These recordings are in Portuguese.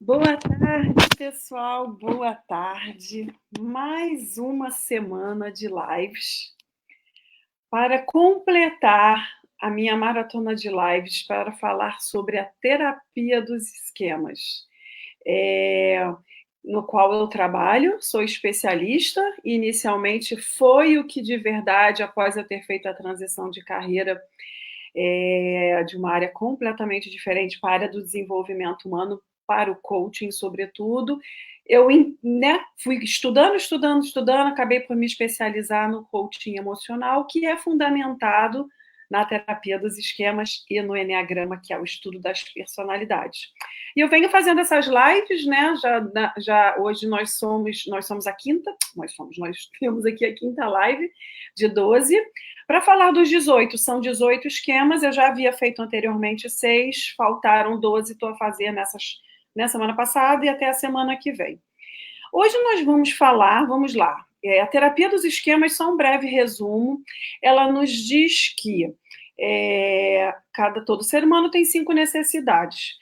Boa tarde, pessoal. Boa tarde. Mais uma semana de lives para completar a minha maratona de lives para falar sobre a terapia dos esquemas, no qual eu trabalho, sou especialista. E inicialmente foi o que de verdade, após eu ter feito a transição de carreira, de uma área completamente diferente para a área do desenvolvimento humano, para o coaching, sobretudo. Eu, né, fui estudando, acabei por me especializar no coaching emocional, que é fundamentado na terapia dos esquemas e no Enneagrama, que é o estudo das personalidades. E eu venho fazendo essas lives, né? Já hoje nós somos a quinta, nós temos aqui a quinta live de 12, para falar dos 18. São 18 esquemas, eu já havia feito anteriormente 6, faltaram 12, estou a fazer nessa semana passada e até a semana que vem. Hoje nós vamos falar, vamos lá, a terapia dos esquemas, só um breve resumo, ela nos diz que todo ser humano tem 5 necessidades.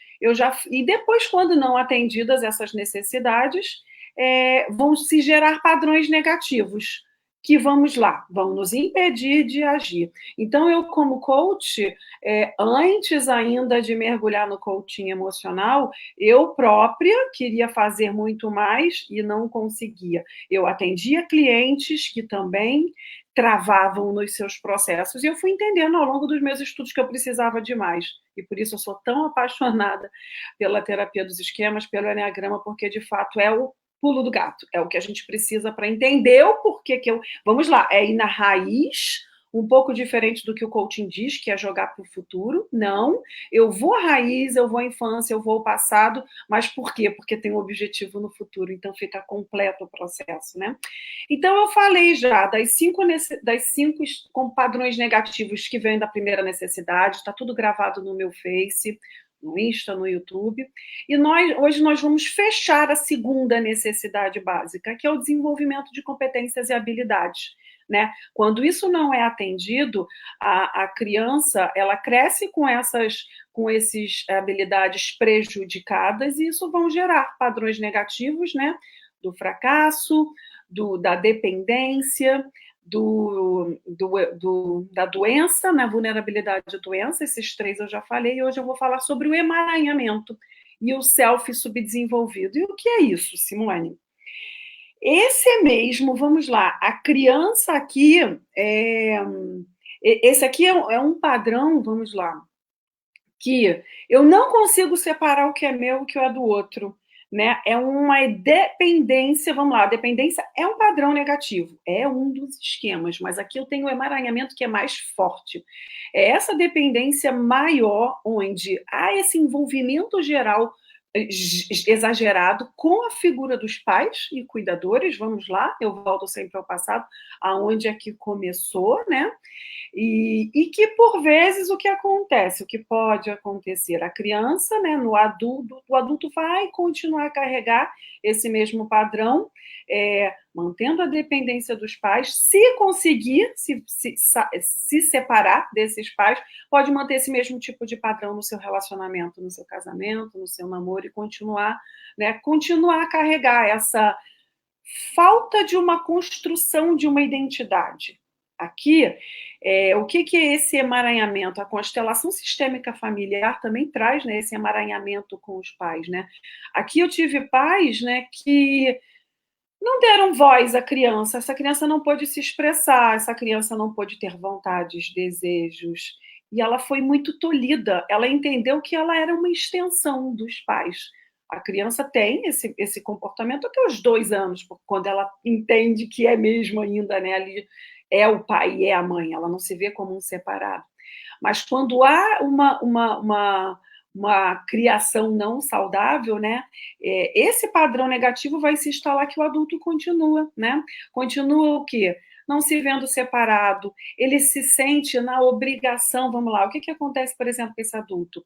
E depois, quando não atendidas essas necessidades, vão se gerar padrões negativos, que vão nos impedir de agir. Então, eu, como coach, antes ainda de mergulhar no coaching emocional, eu própria queria fazer muito mais e não conseguia. Eu atendia clientes que também travavam nos seus processos, e eu fui entendendo ao longo dos meus estudos que eu precisava de mais. E por isso eu sou tão apaixonada pela terapia dos esquemas, pelo Enneagrama, porque de fato é o pulo do gato, é o que a gente precisa para entender o porquê que eu... Vamos lá, é ir na raiz, um pouco diferente do que o coaching diz, que é jogar para o futuro. Não, eu vou à raiz, eu vou à infância, eu vou ao passado, mas por quê? Porque tem um objetivo no futuro, então fica completo o processo, né? Então, eu falei já das cinco com padrões negativos que vêm da primeira necessidade, está tudo gravado no meu Face, no Insta, no YouTube. E hoje nós vamos fechar a segunda necessidade básica, que é o desenvolvimento de competências e habilidades. Né? Quando isso não é atendido, a criança ela cresce com essas habilidades prejudicadas, e isso vão gerar padrões negativos, né? Do fracasso, da dependência, da doença, né? Vulnerabilidade à doença. Esses 3 eu já falei, e hoje eu vou falar sobre o emaranhamento e o self subdesenvolvido. E o que é isso, Simone? Esse mesmo, vamos lá, a criança aqui, esse aqui é um padrão, vamos lá, que eu não consigo separar o que é meu e o que é do outro, né? É uma dependência, vamos lá, a dependência é um padrão negativo, é um dos esquemas, mas aqui eu tenho o emaranhamento que é mais forte. É essa dependência maior, onde há esse envolvimento geral exagerado com a figura dos pais e cuidadores. Vamos lá, eu volto sempre ao passado, aonde é que começou, né? E que, por vezes, o que acontece, o que pode acontecer? A criança, né, o adulto vai continuar a carregar esse mesmo padrão, mantendo a dependência dos pais. Se conseguir se separar desses pais, pode manter esse mesmo tipo de padrão no seu relacionamento, no seu casamento, no seu namoro, e continuar, né, continuar a carregar essa falta de uma construção de uma identidade. Aqui, o que é esse emaranhamento? A constelação sistêmica familiar também traz, né, esse emaranhamento com os pais. Né? Aqui eu tive pais, né, que não deram voz à criança. Essa criança não pôde se expressar, essa criança não pôde ter vontades, desejos, e ela foi muito tolhida. Ela entendeu que ela era uma extensão dos pais. A criança tem esse comportamento até os 2 anos, quando ela entende que é mesmo ainda, né, ali é o pai e é a mãe, ela não se vê como um separado. Mas quando há uma criação não saudável, né, esse padrão negativo vai se instalar, que o adulto continua, né? Continua o quê? Não se vendo separado, ele se sente na obrigação. Vamos lá, o que acontece, por exemplo, com esse adulto?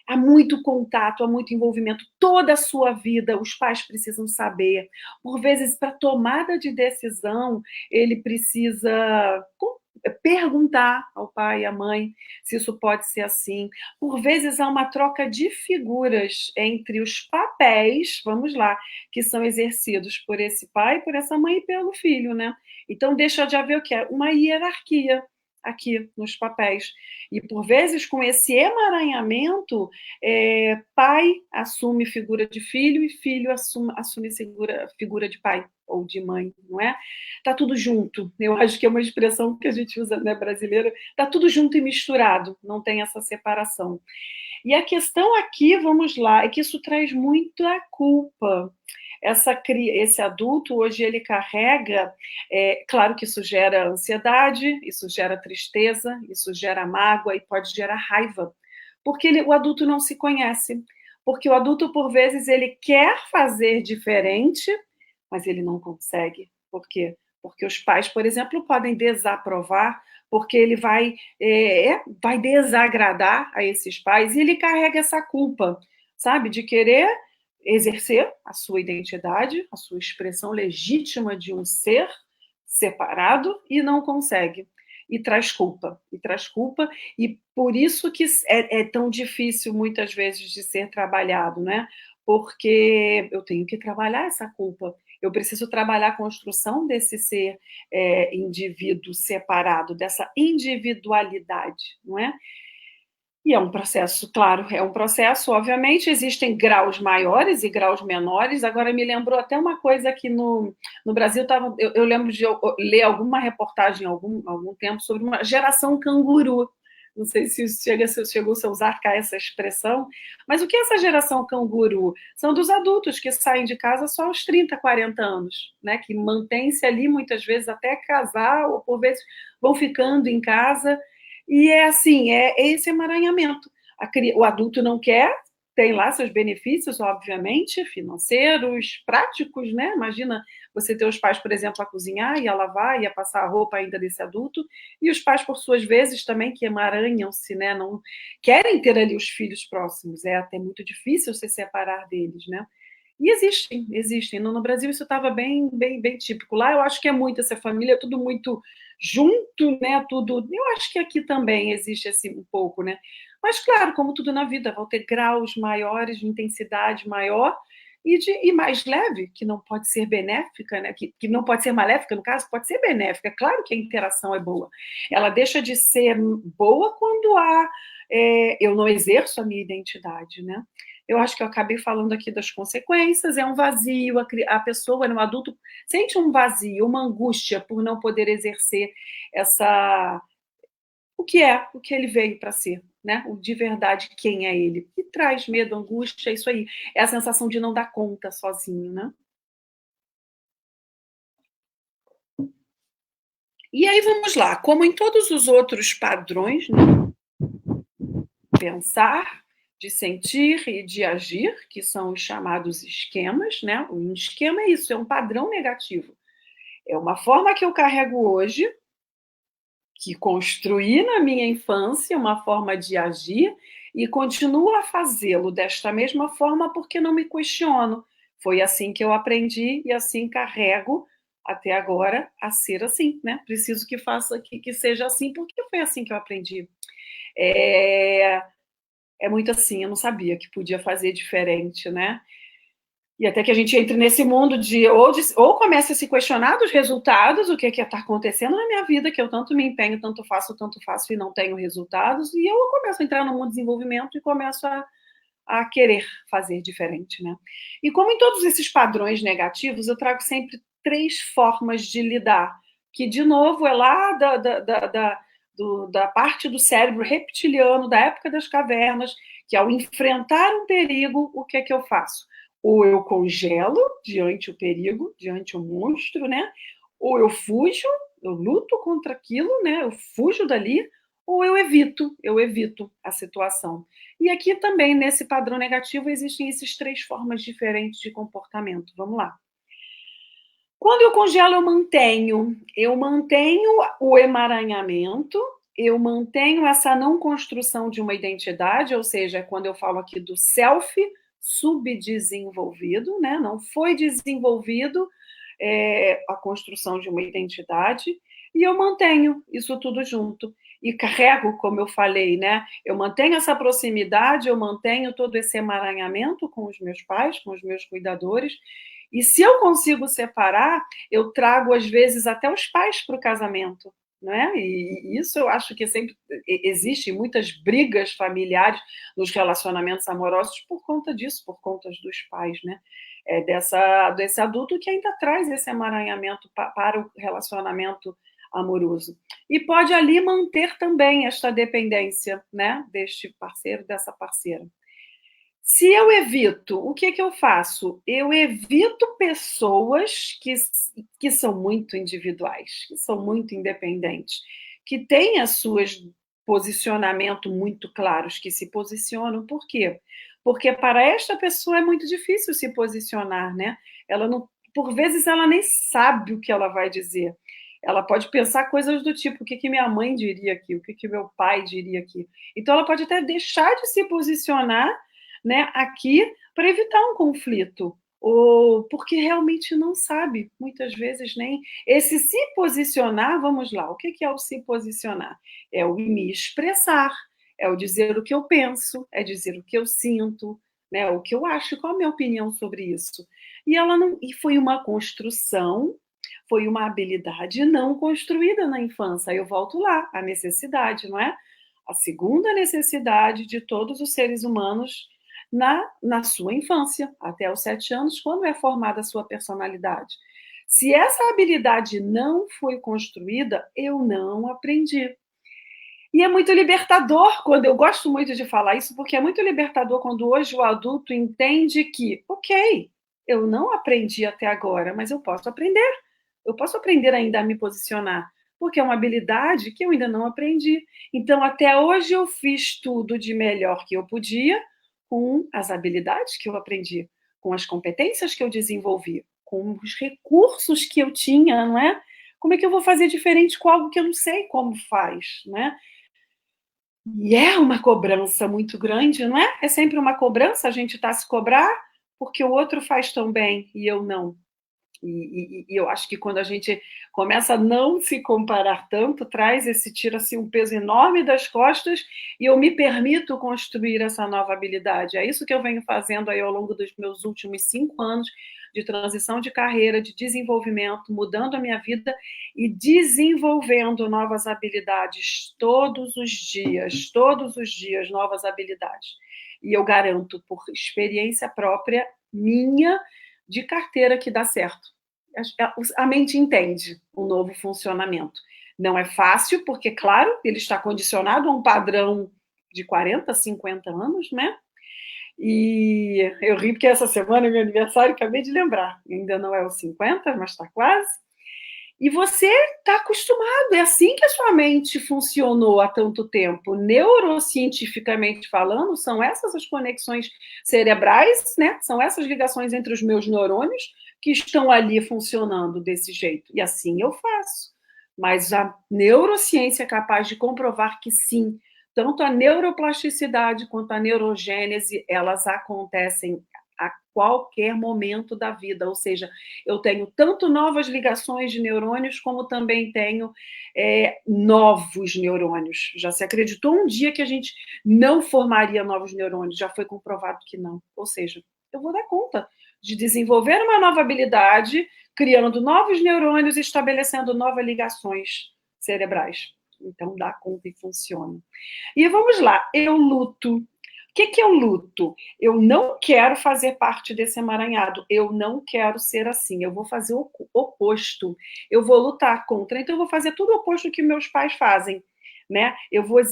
Há muito contato, há muito envolvimento, toda a sua vida os pais precisam saber. Por vezes, para tomada de decisão, ele precisa perguntar ao pai e à mãe se isso pode ser assim. Por vezes há uma troca de figuras entre os papéis, vamos lá, que são exercidos por esse pai, por essa mãe e pelo filho, né? Então deixa de haver o que é uma hierarquia aqui nos papéis. E por vezes, com esse emaranhamento, pai assume figura de filho e filho assume figura de pai ou de mãe, não é? Tá tudo junto. Eu acho que é uma expressão que a gente usa, né, brasileira. Tá tudo junto e misturado, não tem essa separação. E a questão aqui, vamos lá, é que isso traz muita culpa. Esse adulto hoje ele carrega, claro que isso gera ansiedade, isso gera tristeza, isso gera mágoa e pode gerar raiva, porque o adulto não se conhece, porque o adulto por vezes ele quer fazer diferente, mas ele não consegue. Por quê? Porque os pais, por exemplo, podem desaprovar, porque ele vai desagradar a esses pais e ele carrega essa culpa, sabe, de querer exercer a sua identidade, a sua expressão legítima de um ser separado e não consegue. E traz culpa, e por isso que é tão difícil muitas vezes de ser trabalhado, né? Porque eu tenho que trabalhar essa culpa, eu preciso trabalhar a construção desse ser indivíduo separado, dessa individualidade, não é? E é um processo, claro, é um processo, obviamente, existem graus maiores e graus menores. Agora, me lembrou até uma coisa que no Brasil, eu lembro de ler alguma reportagem há algum tempo sobre uma geração canguru. Não sei se chegou-se a usar cá essa expressão, mas o que é essa geração canguru? São dos adultos que saem de casa só aos 30, 40 anos, né? Que mantêm-se ali muitas vezes até casar, ou por vezes vão ficando em casa. E é assim, é esse emaranhamento. O adulto não quer, tem lá seus benefícios, obviamente, financeiros, práticos, né? Imagina você ter os pais, por exemplo, a cozinhar e a lavar e a passar a roupa ainda desse adulto, e os pais, por suas vezes, também que emaranham-se, né? Não querem ter ali os filhos próximos, é até muito difícil se separar deles, né? E existem. No Brasil isso estava bem, bem, bem típico. Lá eu acho que é muito essa família, tudo muito junto, né? Tudo. Eu acho que aqui também existe assim um pouco, né? Mas claro, como tudo na vida, vão ter graus maiores de intensidade maior e mais leve, que não pode ser benéfica, né? Que não pode ser maléfica, no caso, pode ser benéfica. Claro que a interação é boa. Ela deixa de ser boa quando eu não exerço a minha identidade, né? Eu acho que eu acabei falando aqui das consequências, é um vazio, a pessoa, o adulto, sente um vazio, uma angústia por não poder exercer o que ele veio para ser, né? O de verdade quem é ele. E traz medo, angústia, é isso aí. É a sensação de não dar conta sozinho, né? E aí vamos lá, como em todos os outros padrões, né? Pensar, de sentir e de agir, que são os chamados esquemas, né? O esquema é isso, é um padrão negativo. É uma forma que eu carrego hoje, que construí na minha infância, uma forma de agir, e continuo a fazê-lo desta mesma forma porque não me questiono. Foi assim que eu aprendi e assim carrego até agora a ser assim, né? Preciso que faça que seja assim, porque foi assim que eu aprendi. É, é muito assim, eu não sabia que podia fazer diferente, né? E até que a gente entre nesse mundo ou comece a se questionar dos resultados, o que está acontecendo na minha vida, que eu tanto me empenho, tanto faço e não tenho resultados, e eu começo a entrar no mundo de desenvolvimento e começo a querer fazer diferente, né? E como em todos esses padrões negativos, eu trago sempre 3 formas de lidar, que, de novo, é lá da parte do cérebro reptiliano, da época das cavernas, que ao enfrentar um perigo, o que é que eu faço? Ou eu congelo diante o perigo, diante o monstro, né? Ou eu fujo, eu luto contra aquilo, né? Eu fujo dali, ou eu evito a situação. E aqui também, nesse padrão negativo, existem essas 3 formas diferentes de comportamento. Vamos lá. Quando eu congelo, eu mantenho o emaranhamento, eu mantenho essa não construção de uma identidade, ou seja, quando eu falo aqui do self subdesenvolvido, né? Não foi desenvolvido a construção de uma identidade. e eu mantenho isso tudo junto. E carrego, como eu falei, né? Eu mantenho essa proximidade, eu mantenho todo esse emaranhamento com os meus pais, com os meus cuidadores. E se eu consigo separar, eu trago, às vezes, até os pais para o casamento. Né? E isso eu acho que sempre existe muitas brigas familiares nos relacionamentos amorosos por conta disso, por conta dos pais, né? Desse adulto que ainda traz esse emaranhamento para o relacionamento amoroso. E pode ali manter também esta dependência, né, deste parceiro, dessa parceira. Se eu evito, o que eu faço? Eu evito pessoas que são muito individuais, que são muito independentes, que têm as suas posicionamentos muito claros, que se posicionam. Por quê? Porque para esta pessoa é muito difícil se posicionar, né? Ela não, por vezes ela nem sabe o que ela vai dizer. Ela pode pensar coisas do tipo, o que minha mãe diria aqui, o que meu pai diria aqui. Então ela pode até deixar de se posicionar, né, aqui para evitar um conflito, ou porque realmente não sabe, muitas vezes nem. Esse se posicionar, vamos lá, o que é o se posicionar? É o me expressar, é o dizer o que eu penso, é dizer o que eu sinto, né, o que eu acho, qual a minha opinião sobre isso. E ela não, e foi uma construção, foi uma habilidade não construída na infância. Aí eu volto lá, a necessidade, não é? A segunda necessidade de todos os seres humanos na sua infância, até os 7 anos, quando é formada a sua personalidade. Se essa habilidade não foi construída, eu não aprendi. E é muito libertador quando eu gosto muito de falar isso, porque é muito libertador quando hoje o adulto entende que, ok, eu não aprendi até agora, mas eu posso aprender. Eu posso aprender ainda a me posicionar, porque é uma habilidade que eu ainda não aprendi. Então, até hoje eu fiz tudo de melhor que eu podia com as habilidades que eu aprendi, com as competências que eu desenvolvi, com os recursos que eu tinha, não é? Como é que eu vou fazer diferente com algo que eu não sei como faz, né? E é uma cobrança muito grande, não é? É sempre uma cobrança, a gente está a se cobrar porque o outro faz tão bem e eu não. E eu acho que quando a gente começa a não se comparar tanto, traz tira-se um peso enorme das costas e eu me permito construir essa nova habilidade. É isso que eu venho fazendo aí ao longo dos meus últimos 5 anos de transição de carreira, de desenvolvimento, mudando a minha vida e desenvolvendo novas habilidades todos os dias, novas habilidades. E eu garanto, por experiência própria minha, de carteira, que dá certo. A mente entende um novo funcionamento. Não é fácil, porque, claro, ele está condicionado a um padrão de 40, 50 anos, né? E eu ri porque essa semana é meu aniversário, acabei de lembrar. Ainda não é os 50, mas está quase. E você está acostumado, é assim que a sua mente funcionou há tanto tempo. Neurocientificamente falando, são essas as conexões cerebrais, né? São essas ligações entre os meus neurônios que estão ali funcionando desse jeito. E assim eu faço. Mas a neurociência é capaz de comprovar que sim, tanto a neuroplasticidade quanto a neurogênese, elas acontecem a qualquer momento da vida, ou seja, eu tenho tanto novas ligações de neurônios, como também tenho novos neurônios. Já se acreditou um dia que a gente não formaria novos neurônios, já foi comprovado que não. Ou seja, eu vou dar conta de desenvolver uma nova habilidade, criando novos neurônios e estabelecendo novas ligações cerebrais. Então, dá conta e funciona. E vamos lá, eu luto. O que é o luto? Eu não quero fazer parte desse emaranhado. Eu não quero ser assim. Eu vou fazer o oposto. Eu vou lutar contra. Então, eu vou fazer tudo o oposto que meus pais fazem. Né? Eu vou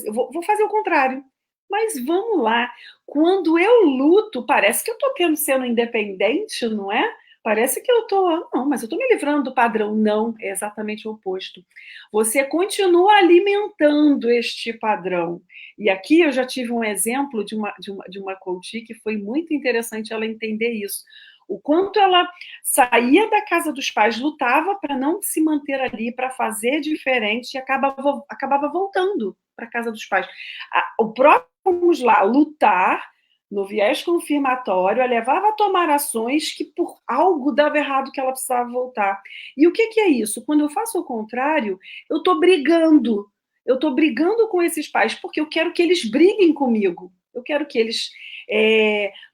fazer o contrário. Mas vamos lá. Quando eu luto, parece que eu estou sendo independente, não é? Parece que eu estou. Não, mas eu estou me livrando do padrão. Não, é exatamente o oposto. Você continua alimentando este padrão. E aqui eu já tive um exemplo de uma coach que foi muito interessante ela entender isso. O quanto ela saía da casa dos pais, lutava para não se manter ali, para fazer diferente, e acabava voltando para a casa dos pais. O próprio, vamos lá, lutar, no viés confirmatório, a levava a tomar ações que por algo dava errado que ela precisava voltar. E o que é isso? Quando eu faço o contrário, eu estou brigando. Eu estou brigando com esses pais, porque eu quero que eles briguem comigo. Eu quero que eles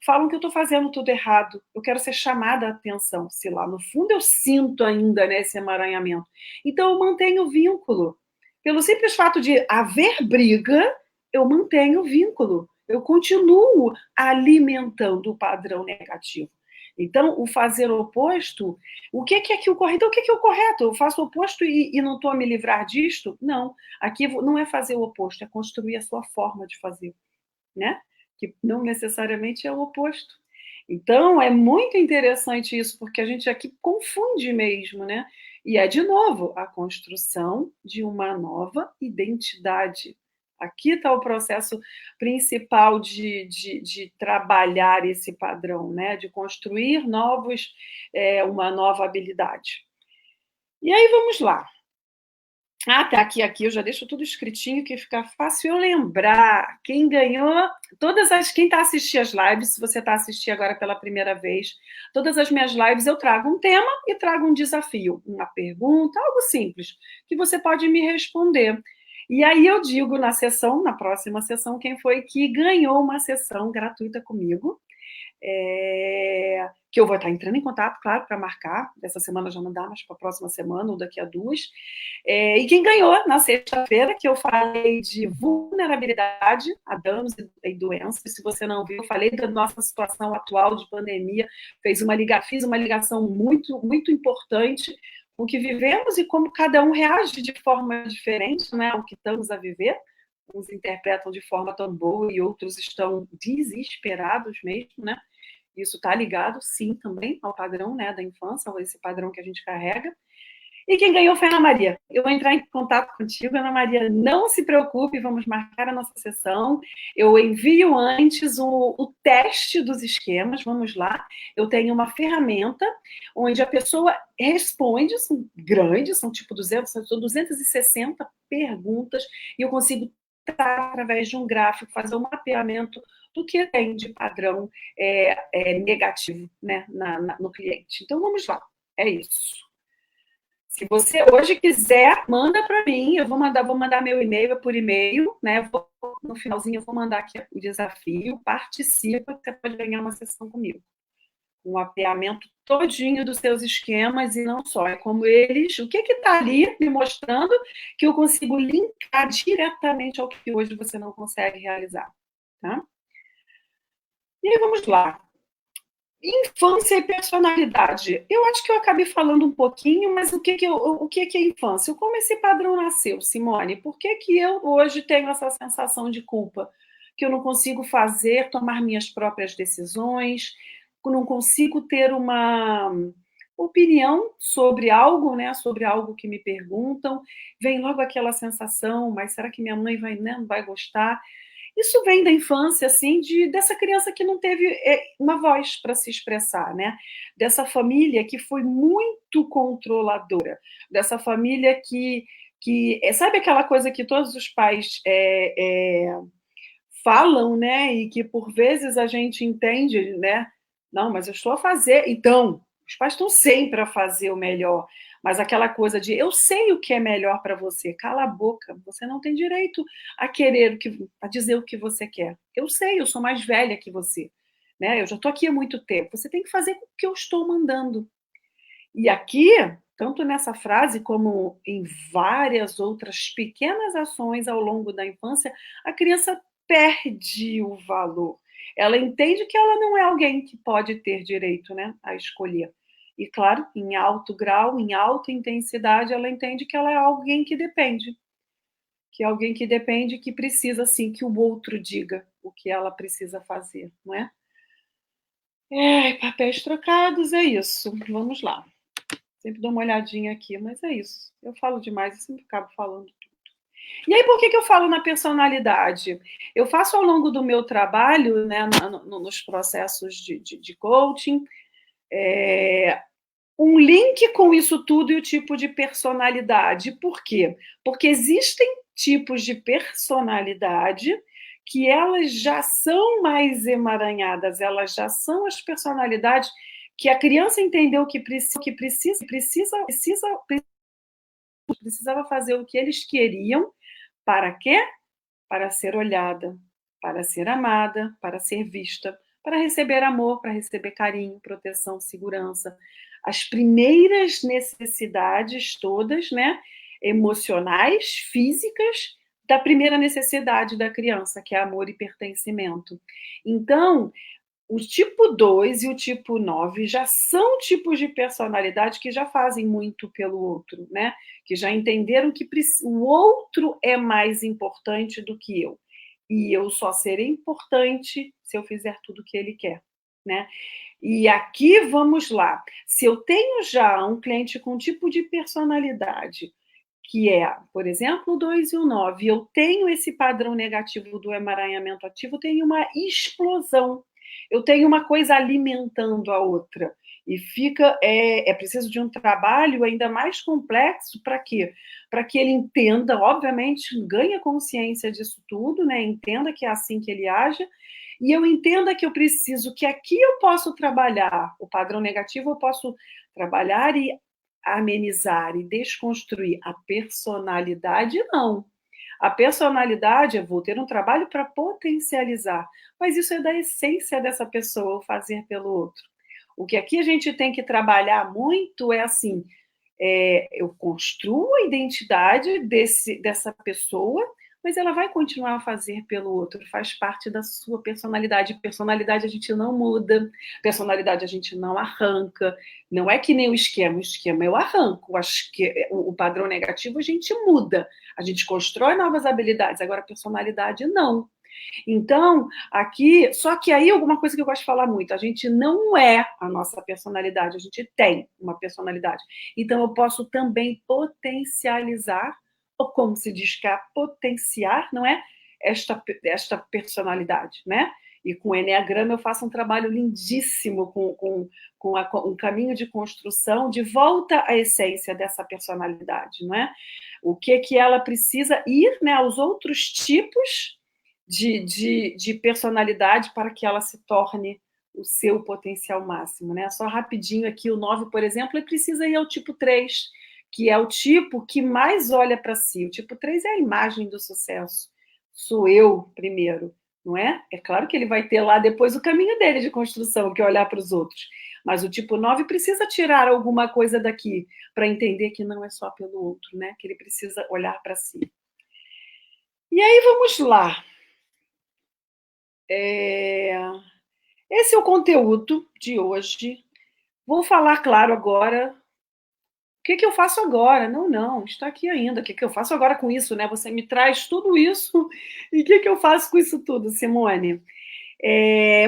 falam que eu estou fazendo tudo errado. Eu quero ser chamada a atenção. Se lá no fundo eu sinto ainda, né, esse emaranhamento. Então eu mantenho o vínculo. Pelo simples fato de haver briga, eu mantenho o vínculo. Eu continuo alimentando o padrão negativo. Então, o fazer o oposto, o que é que o correto? Então, o que é o correto? Eu faço o oposto e não estou a me livrar disto? Não. Aqui não é fazer o oposto, é construir a sua forma de fazer, né? Que não necessariamente é o oposto. Então, é muito interessante isso, porque a gente aqui confunde mesmo, né? E é, de novo, a construção de uma nova identidade. Aqui está o processo principal de trabalhar esse padrão, né? De construir uma nova habilidade. E aí, vamos lá. Ah, tá aqui eu já deixo tudo escritinho que fica fácil eu lembrar. Quem ganhou, quem está assistindo as lives, se você está assistindo agora pela primeira vez, todas as minhas lives eu trago um tema e trago um desafio, uma pergunta, algo simples, que você pode me responder. E aí eu digo na próxima sessão, quem foi que ganhou uma sessão gratuita comigo. Que eu vou estar entrando em contato, claro, para marcar. Dessa semana já não dá, mas para a próxima semana ou daqui a 2. E quem ganhou na sexta-feira, que eu falei de vulnerabilidade a danos e doenças. Se você não viu, eu falei da nossa situação atual de pandemia, fiz uma ligação muito, muito importante com o que vivemos e como cada um reage de forma diferente, né, ao que estamos a viver. Uns interpretam de forma tão boa e outros estão desesperados mesmo, né? Isso está ligado, sim, também ao padrão, né, da infância, ou esse padrão que a gente carrega. E quem ganhou foi a Ana Maria. Eu vou entrar em contato contigo, Ana Maria. Não se preocupe, vamos marcar a nossa sessão. Eu envio antes o teste dos esquemas. Vamos lá. Eu tenho uma ferramenta onde a pessoa responde, são grandes, são tipo 260 perguntas, e eu consigo, através de um gráfico, fazer um mapeamento do que tem de padrão negativo, né, no cliente. Então, vamos lá. É isso. Se você hoje quiser, manda para mim. Eu vou mandar meu e-mail por e-mail, né? No finalzinho eu vou mandar aqui o desafio. Participa, você pode ganhar uma sessão comigo. Um mapeamento todinho dos seus esquemas e não só. É como eles, o que está ali me mostrando que eu consigo linkar diretamente ao que hoje você não consegue realizar. Tá? E aí, vamos lá. Infância e personalidade. Eu acho que eu acabei falando um pouquinho, mas o que é infância? Como esse padrão nasceu, Simone? Por que eu hoje tenho essa sensação de culpa? Que eu não consigo tomar minhas próprias decisões, que eu não consigo ter uma opinião sobre algo, né? Sobre algo que me perguntam. Vem logo aquela sensação, mas será que minha mãe não vai gostar? Isso vem da infância, assim, dessa criança que não teve uma voz para se expressar, né? Dessa família que foi muito controladora, dessa família que sabe aquela coisa que todos os pais falam, né? E que por vezes a gente entende, né? Não, mas eu estou a fazer. Então, os pais estão sempre a fazer o melhor. Mas aquela coisa de eu sei o que é melhor para você, cala a boca, você não tem direito a a dizer o que você quer. Eu sei, eu sou mais velha que você, né? Eu já estou aqui há muito tempo. Você tem que fazer o que eu estou mandando. E aqui, tanto nessa frase como em várias outras pequenas ações ao longo da infância, a criança perde o valor. Ela entende que ela não é alguém que pode ter direito, né, a escolher. E, claro, em alto grau, em alta intensidade, ela entende que ela é alguém que depende. Que é alguém que depende, que precisa, sim, que o outro diga o que ela precisa fazer, não é? Papéis trocados, é isso. Vamos lá. Sempre dou uma olhadinha aqui, mas é isso. Eu falo demais, eu sempre acabo falando tudo. E aí, por que eu falo na personalidade? Eu faço ao longo do meu trabalho, né, nos processos de coaching, um link com isso tudo e o tipo de personalidade. Por quê? Porque existem tipos de personalidade que elas já são mais emaranhadas, elas já são as personalidades que a criança entendeu precisava fazer o que eles queriam, para quê? Para ser olhada, para ser amada, para ser vista, para receber amor, para receber carinho, proteção, segurança. As primeiras necessidades todas, né, emocionais, físicas, da primeira necessidade da criança, que é amor e pertencimento. Então, o tipo 2 e o tipo 9 já são tipos de personalidade que já fazem muito pelo outro, né? Que já entenderam que o outro é mais importante do que eu. E eu só serei importante se eu fizer tudo o que ele quer, né? E aqui vamos lá. Se eu tenho já um cliente com um tipo de personalidade que é, por exemplo, o 2 e o 9, eu tenho esse padrão negativo do emaranhamento ativo, tem uma explosão. Eu tenho uma coisa alimentando a outra. E fica, é preciso de um trabalho ainda mais complexo para quê? Para que ele entenda, obviamente, ganhe consciência disso tudo, né? Entenda que é assim que ele age, e eu entenda que eu preciso, que aqui eu posso trabalhar o padrão negativo, eu posso trabalhar e amenizar e desconstruir. A personalidade, não. A personalidade, eu vou ter um trabalho para potencializar, mas isso é da essência dessa pessoa, o fazer pelo outro. O que aqui a gente tem que trabalhar muito é assim, eu construo a identidade dessa pessoa, mas ela vai continuar a fazer pelo outro, faz parte da sua personalidade. Personalidade a gente não muda, personalidade a gente não arranca, não é que nem o esquema eu arranco, o padrão negativo a gente muda, a gente constrói novas habilidades, agora a personalidade não. Então, aqui, só que aí alguma coisa que eu gosto de falar muito, a gente não é a nossa personalidade, a gente tem uma personalidade. Então, eu posso também potencializar, ou como se diz que é potenciar, não é? Esta personalidade, né? E com o Enneagrama eu faço um trabalho lindíssimo com um caminho de construção de volta à essência dessa personalidade, não é? O que ela precisa ir, né, aos outros tipos de personalidade para que ela se torne o seu potencial máximo, né? Só rapidinho aqui, o 9, por exemplo, ele precisa ir ao tipo 3, que é o tipo que mais olha para si. O tipo 3 é a imagem do sucesso. Sou eu primeiro, não é? É claro que ele vai ter lá depois o caminho dele de construção, que é olhar para os outros. Mas o tipo 9 precisa tirar alguma coisa daqui para entender que não é só pelo outro, né? Que ele precisa olhar para si. E aí vamos lá. Esse é o conteúdo de hoje. Vou falar, claro, agora. O que eu faço agora? Não, está aqui ainda. O que eu faço agora com isso, né? Você me traz tudo isso. E o que eu faço com isso tudo, Simone?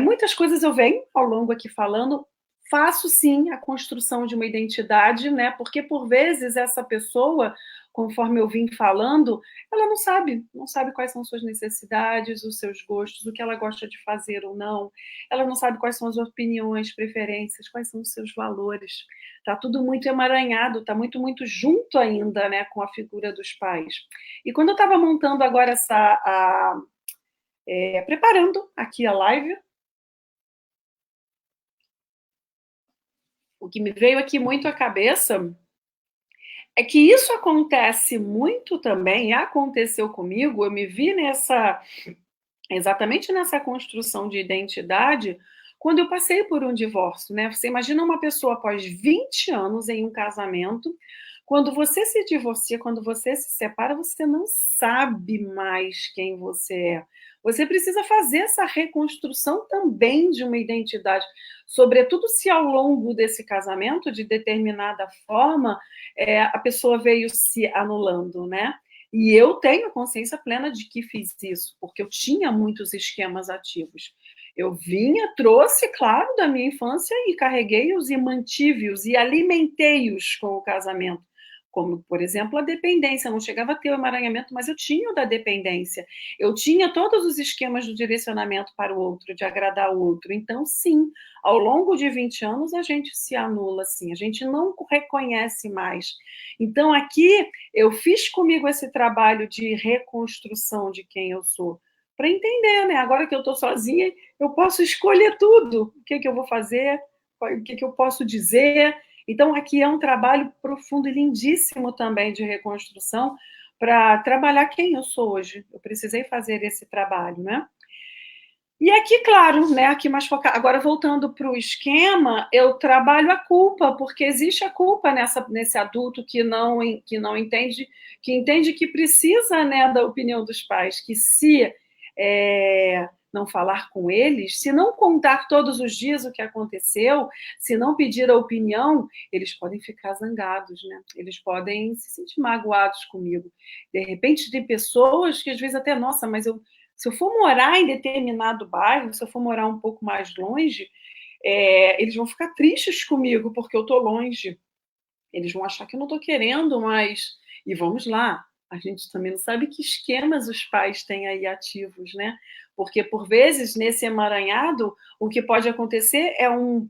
Muitas coisas eu venho ao longo aqui falando. Faço sim a construção de uma identidade, né? Porque por vezes essa pessoa, conforme eu vim falando, ela não sabe quais são suas necessidades, os seus gostos, o que ela gosta de fazer ou não. Ela não sabe quais são as opiniões, preferências, quais são os seus valores. Tá tudo muito emaranhado, tá muito junto ainda, né, com a figura dos pais. E quando eu estava montando agora preparando aqui a live, o que me veio aqui muito à cabeça é que isso acontece muito também, aconteceu comigo, eu me vi exatamente nessa construção de identidade, quando eu passei por um divórcio, né? Você imagina uma pessoa após 20 anos em um casamento, quando você se divorcia, quando você se separa, você não sabe mais quem você é. Você precisa fazer essa reconstrução também de uma identidade, sobretudo se ao longo desse casamento, de determinada forma, a pessoa veio se anulando, né? E eu tenho consciência plena de que fiz isso, porque eu tinha muitos esquemas ativos. Eu vinha, trouxe, claro, da minha infância e carreguei-os e mantive-os e alimentei-os com o casamento. Como, por exemplo, a dependência. Eu não chegava a ter o emaranhamento, mas eu tinha o da dependência. Eu tinha todos os esquemas do direcionamento para o outro, de agradar o outro. Então, sim, ao longo de 20 anos, a gente se anula, sim. A gente não reconhece mais. Então, aqui, eu fiz comigo esse trabalho de reconstrução de quem eu sou. para entender, né? Agora que eu estou sozinha, eu posso escolher tudo. O que, que eu vou fazer, o que, que eu posso dizer. Então, aqui é um trabalho profundo e lindíssimo também de reconstrução para trabalhar quem eu sou hoje. Eu precisei fazer esse trabalho, né? E aqui, claro, né, aqui mais focado. Agora, voltando para o esquema, eu trabalho a culpa, porque existe a culpa nesse adulto que não entende, que entende que precisa, né, da opinião dos pais, que se não falar com eles, se não contar todos os dias o que aconteceu, se não pedir a opinião, eles podem ficar zangados, né? Eles podem se sentir magoados comigo. De repente, tem pessoas que às vezes até, nossa, mas se eu for morar em determinado bairro, se eu for morar um pouco mais longe, eles vão ficar tristes comigo porque eu estou longe. Eles vão achar que eu não estou querendo mais. E vamos lá, a gente também não sabe que esquemas os pais têm aí ativos, né? Porque, por vezes, nesse emaranhado, o que pode acontecer é um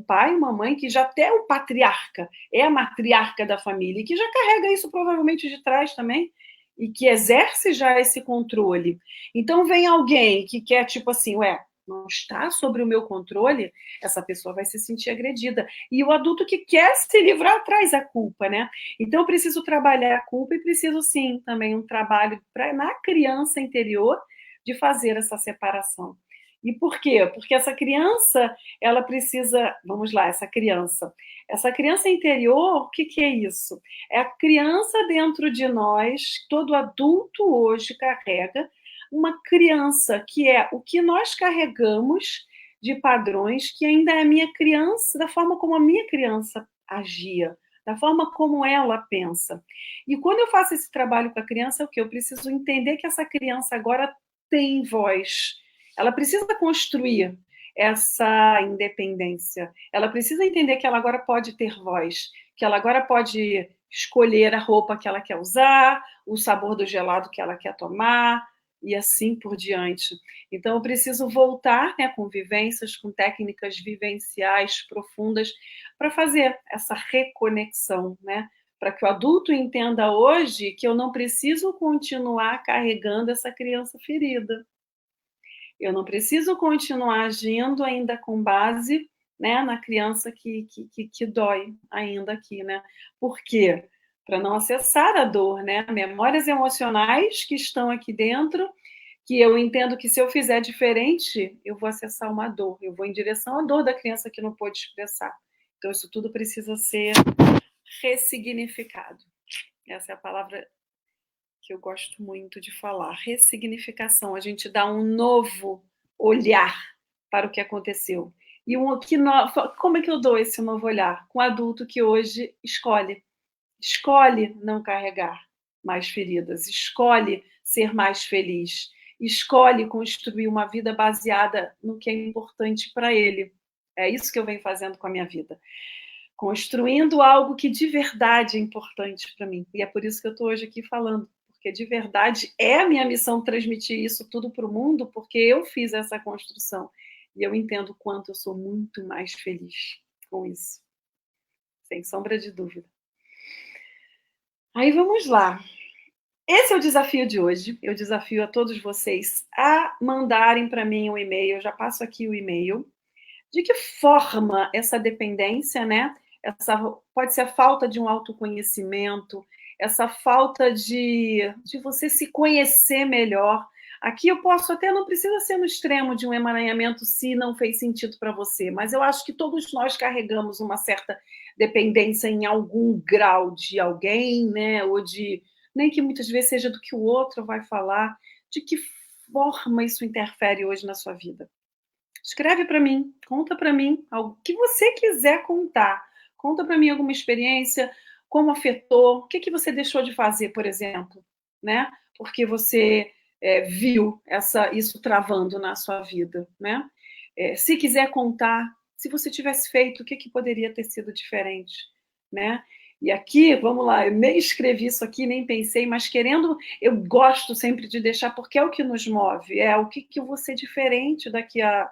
pai, uma mãe que já até é o patriarca, é a matriarca da família, e que já carrega isso provavelmente de trás também, e que exerce já esse controle. Então, vem alguém que quer, tipo assim, ué, não está sobre o meu controle, essa pessoa vai se sentir agredida. E o adulto que quer se livrar traz a culpa, né? Então, eu preciso trabalhar a culpa e preciso, sim, também um trabalho na criança interior de fazer essa separação. E por quê? Porque essa criança, ela precisa, vamos lá, essa criança interior, o que, que é isso? É a criança dentro de nós, todo adulto hoje carrega uma criança que é o que nós carregamos de padrões que ainda é a minha criança, da forma como a minha criança agia, da forma como ela pensa. E quando eu faço esse trabalho com a criança, é o que? Eu preciso entender que essa criança agora tem voz. Ela precisa construir essa independência. Ela precisa entender que ela agora pode ter voz, que ela agora pode escolher a roupa que ela quer usar, o sabor do gelado que ela quer tomar, e assim por diante. Então, eu preciso voltar, né, com vivências, com técnicas vivenciais profundas, para fazer essa reconexão, né? Para que o adulto entenda hoje que eu não preciso continuar carregando essa criança ferida. Eu não preciso continuar agindo ainda com base, né, na criança que dói ainda aqui, né? Por quê? Para não acessar a dor, né? Memórias emocionais que estão aqui dentro, que eu entendo que se eu fizer diferente, eu vou acessar uma dor, eu vou em direção à dor da criança que não pôde expressar. Então, isso tudo precisa ser ressignificado. Essa é a palavra que eu gosto muito de falar. Ressignificação. A gente dá um novo olhar para o que aconteceu. E como é que eu dou esse novo olhar? Com o adulto que hoje escolhe não carregar mais feridas, escolhe ser mais feliz, escolhe construir uma vida baseada no que é importante para ele. É isso que eu venho fazendo com a minha vida. Construindo algo que de verdade é importante para mim. E é por isso que eu estou hoje aqui falando, porque de verdade é a minha missão transmitir isso tudo para o mundo, porque eu fiz essa construção. E eu entendo o quanto eu sou muito mais feliz com isso. Sem sombra de dúvida. Aí vamos lá. Esse é o desafio de hoje. Eu desafio a todos vocês a mandarem para mim um e-mail. Eu já passo aqui o e-mail. De que forma essa dependência, né? Pode ser a falta de um autoconhecimento, essa falta de você se conhecer melhor. Aqui eu posso até, não precisa ser no extremo de um emaranhamento se não fez sentido para você, mas eu acho que todos nós carregamos uma certa dependência em algum grau de alguém, né? Ou de, nem que muitas vezes seja do que o outro vai falar. De que forma isso interfere hoje na sua vida? Escreve para mim, conta para mim algo que você quiser contar. Conta para mim alguma experiência, como afetou, o que, que você deixou de fazer, por exemplo, né? Porque você viu isso travando na sua vida, né? Se quiser contar, se você tivesse feito, o que, que poderia ter sido diferente, né? E aqui, vamos lá, eu nem escrevi isso aqui, nem pensei, mas querendo, eu gosto sempre de deixar, porque é o que nos move, é o que, que eu vou ser diferente daqui a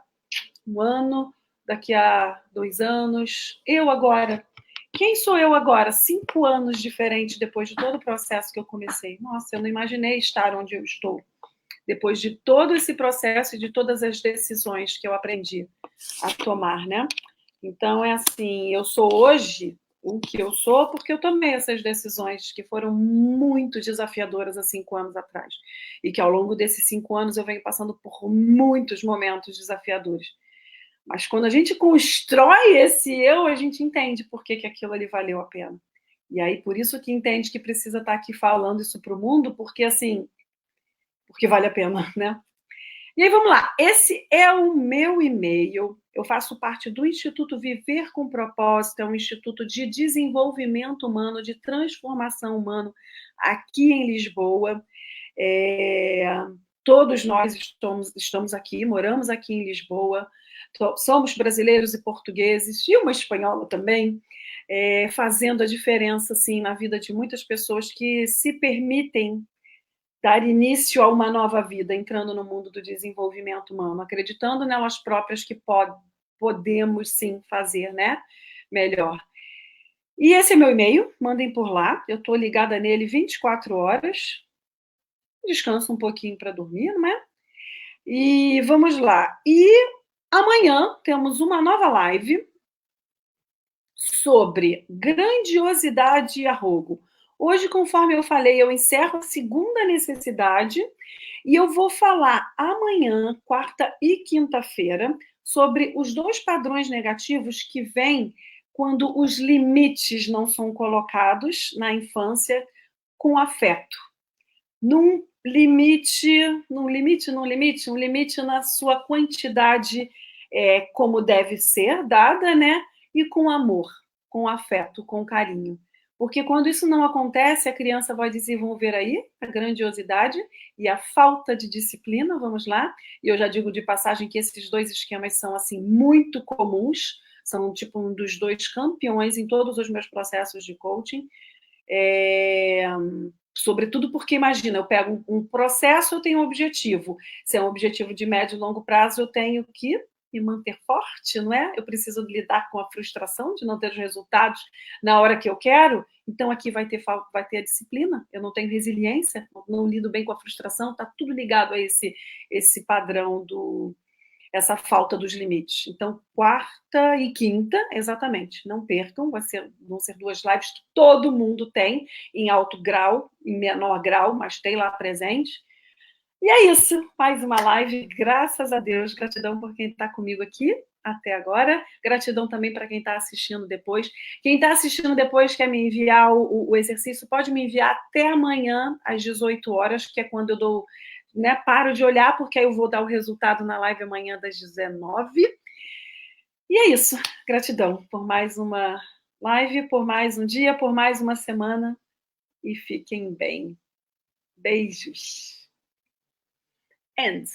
um ano, daqui a 2 anos. Eu agora. Quem sou eu agora? 5 anos diferente depois de todo o processo que eu comecei. Nossa, eu não imaginei estar onde eu estou. depois de todo esse processo e de todas as decisões que eu aprendi a tomar, né? Então, é assim, eu sou hoje o que eu sou porque eu tomei essas decisões que foram muito desafiadoras há 5 anos atrás. E que ao longo desses 5 anos eu venho passando por muitos momentos desafiadores. Mas quando a gente constrói esse eu, a gente entende por que aquilo ali valeu a pena. E aí, por isso que entende que precisa estar aqui falando isso para o mundo, porque assim, porque vale a pena, né? E aí, vamos lá. Esse é o meu e-mail. Eu faço parte do Instituto Viver com Propósito, é um instituto de desenvolvimento humano, de transformação humana aqui em Lisboa. Todos nós estamos aqui, moramos aqui em Lisboa, somos brasileiros e portugueses, e uma espanhola também, fazendo a diferença assim, na vida de muitas pessoas que se permitem dar início a uma nova vida, entrando no mundo do desenvolvimento humano, acreditando nelas próprias que podemos sim fazer, né? Melhor. E esse é meu e-mail, mandem por lá, eu estou ligada nele 24 horas, descanso um pouquinho para dormir, não é? E vamos lá. E amanhã temos uma nova live sobre grandiosidade e arrogo. Hoje, conforme eu falei, eu encerro a segunda necessidade e eu vou falar amanhã, quarta e quinta-feira, sobre os 2 padrões negativos que vêm quando os limites não são colocados na infância com afeto. Um limite na sua quantidade como deve ser dada, né? E com amor, com afeto, com carinho. Porque quando isso não acontece, a criança vai desenvolver aí a grandiosidade e a falta de disciplina, vamos lá. E eu já digo de passagem que esses 2 esquemas são assim muito comuns, são tipo um dos 2 campeões em todos os meus processos de coaching. Sobretudo porque, imagina, eu pego um processo, eu tenho um objetivo. Se é um objetivo de médio e longo prazo, eu tenho que me manter forte, não é? Eu preciso lidar com a frustração de não ter os resultados na hora que eu quero. Então, aqui vai ter a disciplina. Eu não tenho resiliência, não lido bem com a frustração. Está tudo ligado a esse padrão essa falta dos limites. Então, quarta e quinta, exatamente, não percam, vão ser 2 lives que todo mundo tem, em alto grau, em menor grau, mas tem lá presente. E é isso, mais uma live, graças a Deus, gratidão por quem está comigo aqui até agora, gratidão também para quem está assistindo depois. Quem está assistindo depois quer me enviar o exercício, pode me enviar até amanhã, às 18 horas, que é quando eu dou, né, paro de olhar, porque aí eu vou dar o resultado na live amanhã das 19. E é isso, gratidão por mais uma live, por mais um dia, por mais uma semana, e fiquem bem. Beijos. End.